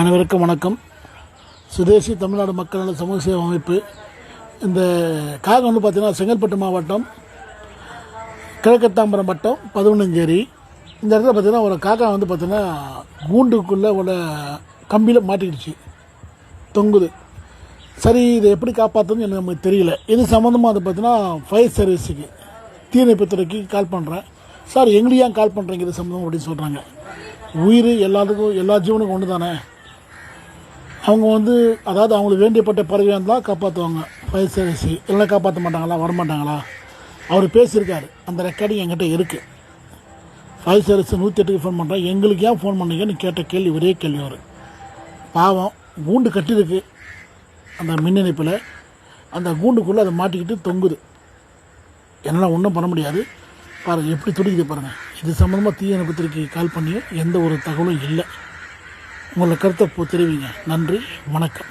அனைவருக்கும் வணக்கம். சுதேசி தமிழ்நாடு மக்கள் நல சமூக சேவை அமைப்பு இந்த காகம் வந்து பார்த்திங்கன்னா செங்கல்பட்டு மாவட்டம் கிழக்கத்தாம்பரம் வட்டம் 11 இந்த இடத்துல பார்த்திங்கன்னா ஒரு காக்கா வந்து பார்த்திங்கன்னா கூண்டுக்குள்ளே ஒரு கம்பியில் மாட்டிக்கிடுச்சு, தொங்குது. சரி, இதை எப்படி காப்பாற்றுன்னு எனக்கு நமக்கு தெரியல. இது சம்மந்தமாக வந்து பார்த்திங்கன்னா ஃபயர் சர்வீஸுக்கு தீயணைப்புத்துறைக்கு கால் பண்ணுறேன். சார், எங்களுக்கு ஏன் கால் பண்ணுறீங்க இது சம்மந்தமாக அப்படின்னு சொல்கிறாங்க. உயிர் எல்லாத்துக்கும் எல்லா ஜீவனுக்கும் ஒன்று தானே. அவங்க வந்து அதாவது அவங்களுக்கு வேண்டியப்பட்ட பறவையாக இருந்தால் காப்பாற்றுவாங்க ஃபயர் சர்வீஸ். எல்லாம் காப்பாற்ற மாட்டாங்களா, வரமாட்டாங்களா? அவர் பேசியிருக்காரு, அந்த ரெக்கார்டிங் என்கிட்ட இருக்குது. ஃபயர் சர்வீஸ் 108க்கு ஃபோன் பண்ணுறேன், எங்களுக்கு ஏன் ஃபோன் பண்ணீங்கன்னு கேட்ட கேள்வி ஒரே கேள்வி. அவர் பாவம் கூண்டு கட்டியிருக்கு, அந்த மின் இணைப்பில் அந்த கூண்டுக்குள்ளே அதை மாட்டிக்கிட்டு தொங்குது. என்னால் ஒன்றும் பண்ண முடியாது. பாருங்கள் எப்படி துடிக்குது பாருங்கள். இது சம்மந்தமாக தீயணைப்புத்துறைக்கு கால் பண்ணியும் எந்த ஒரு தகவலும் இல்லை. உங்களை கருத்தை தெரிவிங்க. நன்றி, வணக்கம்.